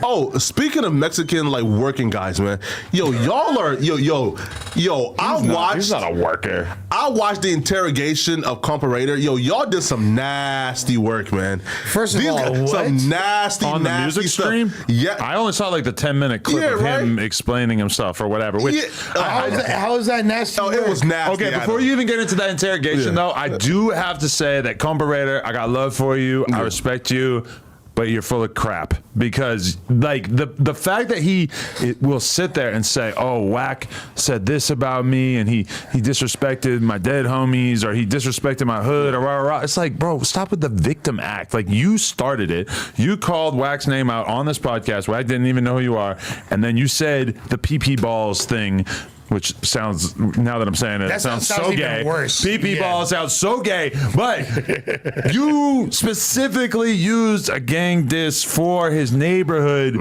Oh, speaking of Mexican like working guys, man, y'all are yo. He's not a worker. I watched the interrogation of Compa Raider. Y'all did some nasty work, man. First of all, what? Some nasty On the music stuff. stream? Yeah, I only saw like the 10-minute clip of him explaining himself or whatever. Which How is that nasty? Oh, it was nasty. Okay, before you even get into that interrogation, though, I do have to say that Compa Raider, I got love for you. I respect you. But you're full of crap, because like the fact that he will sit there and say, "Oh, Wack said this about me, and he disrespected my dead homies, or he disrespected my hood," or rah, rah. It's like, bro, stop with the victim act. Like, you started it. You called Wack's name out on this podcast. Wack didn't even know who you are, and then you said the PP balls thing. Which sounds, now that I'm saying it, sounds so gay. Worse. PP ball sounds so gay, but you specifically used a gang diss for his neighborhood.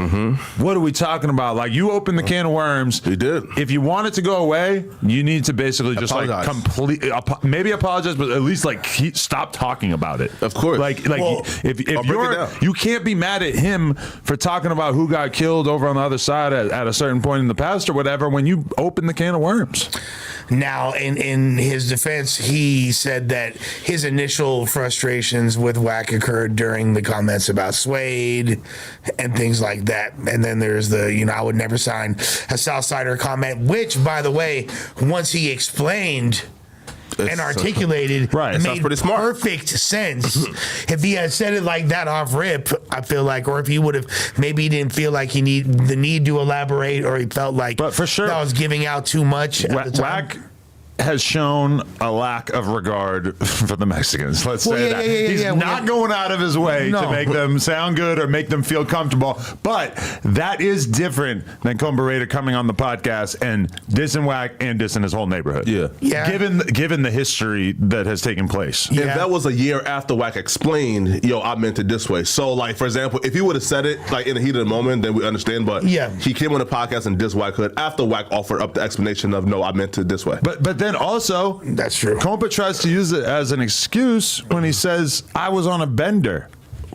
What are we talking about? Like, you opened the can of worms. You did. If you want it to go away, you need to basically just apologize. Maybe apologize, but at least like stop talking about it. Of course. If you can't be mad at him for talking about who got killed over on the other side at a certain point in the past or whatever when you open the can of worms. Now, in his defense, he said that his initial frustrations with Wack occurred during the comments about Suede and things like that. And then there's the, I would never sign a Southsider comment, which, by the way, once he explained and articulated, made pretty smart. Perfect sense. If he had said it like that off rip, I feel like, or if he would have, maybe he didn't feel like he need to elaborate, or he felt like, but for sure, that was giving out too much at the time. Wack has shown a lack of regard for the Mexicans. Let's say that. He's not going out of his way to make them sound good or make them feel comfortable. But that is different than Compa Raider coming on the podcast and dissing Wack and dissing his whole neighborhood. Yeah. Given the history that has taken place. If that was a year after Wack explained, I meant it this way. So, like, for example, if he would have said it like in the heat of the moment, then we understand. But he came on the podcast and dissed Wack Hood after Wack offered up the explanation of, no, I meant it this way. But then also, that's true. Compa tries to use it as an excuse when he says, I was on a bender.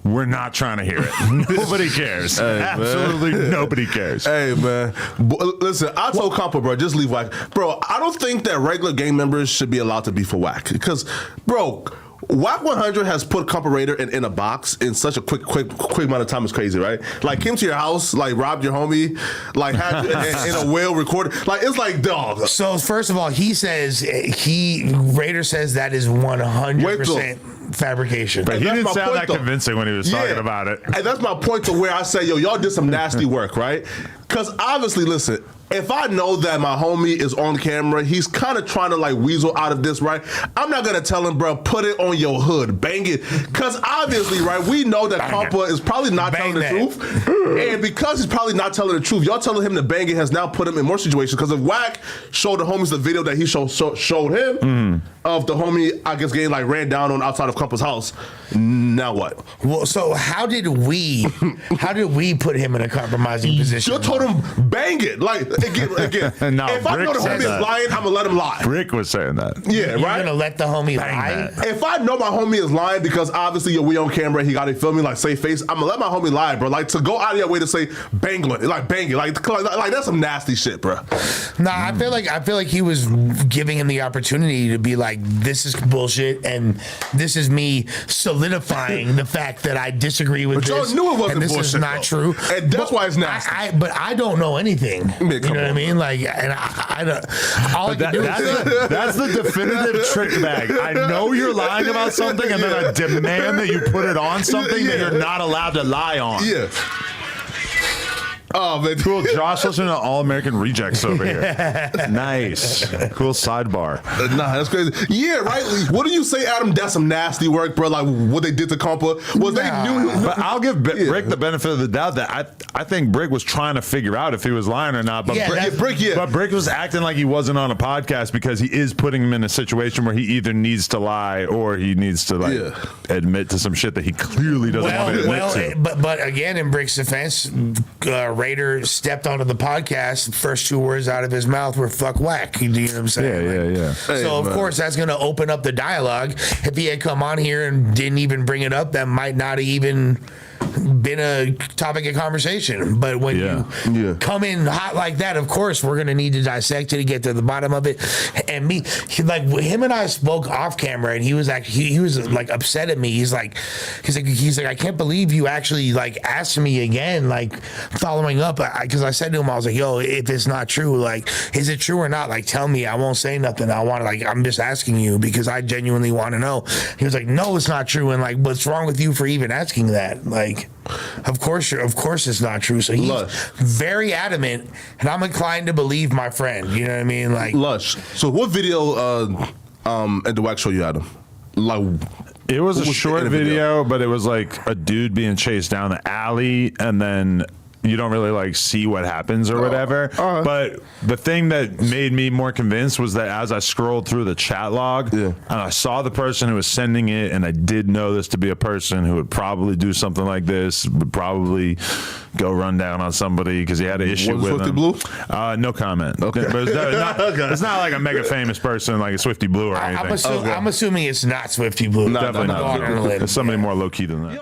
We're not trying to hear it. Nobody cares. Absolutely nobody cares. Hey, man. Listen, I told Compa, bro, just leave Wack. Bro, I don't think that regular gang members should be allowed to be for Wack. Because, bro, Wack 100 has put Compa Raider in a box in such a quick amount of time. It's crazy, right? Like, came to your house, like, robbed your homie, like, had you in a whale recorded. Like, it's like, dog. So, first of all, he says, Raider says that is 100% fabrication. But he didn't sound that convincing when he was talking about it. And that's my point to where I say, y'all did some nasty work, right? Because obviously, listen, if I know that my homie is on camera, he's kind of trying to like weasel out of this, right? I'm not going to tell him, bro, put it on your hood, bang it. Because obviously, right, we know that Compa is probably not telling the truth. And because he's probably not telling the truth, y'all telling him to bang it has now put him in more situations. Because if Wack showed the homies the video that he showed him of the homie, I guess, getting like ran down on outside of Compa's house, now what? Well, so how did we put him in a compromising position? You told him bang it. Like, again, no, if I know the homie is lying, I'm gonna let him lie. Brick was saying that. Yeah, right. You're gonna let the homie lie? If I know my homie is lying because obviously we on camera, he got to feel me like save face. I'm gonna let my homie lie, bro. Like to go out of your way to say bang it, like that's some nasty shit, bro. Nah, I feel like he was giving him the opportunity to be like, this is bullshit, and this is me solidifying the fact that I disagree with but this. But y'all knew it wasn't and this bullshit. is not true, and that's why it's nasty. But I don't know anything. You know what I mean? Like, and I don't. All I can do is that's the definitive trick bag. I know you're lying about something, and then I demand that you put it on something that you're not allowed to lie on. Yeah. Oh, man. Cool. Josh listening to All American Rejects over here. Nice. Cool sidebar. Nah, that's crazy. Yeah, right. What do you say, Adam? That's some nasty work, bro. Like what they did to Compa. They knew. But I'll give Brick the benefit of the doubt that I think Brick was trying to figure out if he was lying or not. But But Brick was acting like he wasn't on a podcast because he is putting him in a situation where he either needs to lie or he needs to admit to some shit that he clearly doesn't want to admit to. But again, in Brick's defense, Raider stepped onto the podcast. The first two words out of his mouth were "fuck Wack." You know what I'm saying? Yeah. So of course that's going to open up the dialogue. If he had come on here and didn't even bring it up, that might not even been a topic of conversation. But when you come in hot like that, of course, we're going to need to dissect it and get to the bottom of it. And him and I spoke off camera, and he was like upset at me. He's like, I can't believe you actually like asked me again, like following up. Because I said to him, I was like, yo, if it's not true, like, is it true or not? Like, tell me. I won't say nothing. I'm just asking you because I genuinely want to know. He was like, no, it's not true. And like, what's wrong with you for even asking that? Like, of course it's not true. So he's very adamant, and I'm inclined to believe my friend. You know what I mean? Like, Lush. So what video at the Wack show you had him? Like, it was a short video, but it was like a dude being chased down the alley, and then you don't really like see what happens or whatever. But the thing that made me more convinced was that as I scrolled through the chat log and I saw the person who was sending it, and I did know this to be a person who would probably do something like this, would probably go run down on somebody because he had an issue with Swifty him. Blue? No comment. Okay. But it's not like a mega famous person like a Swifty Blue or anything. I'm assuming it's not Swifty Blue. Definitely not. It's somebody more low key than that.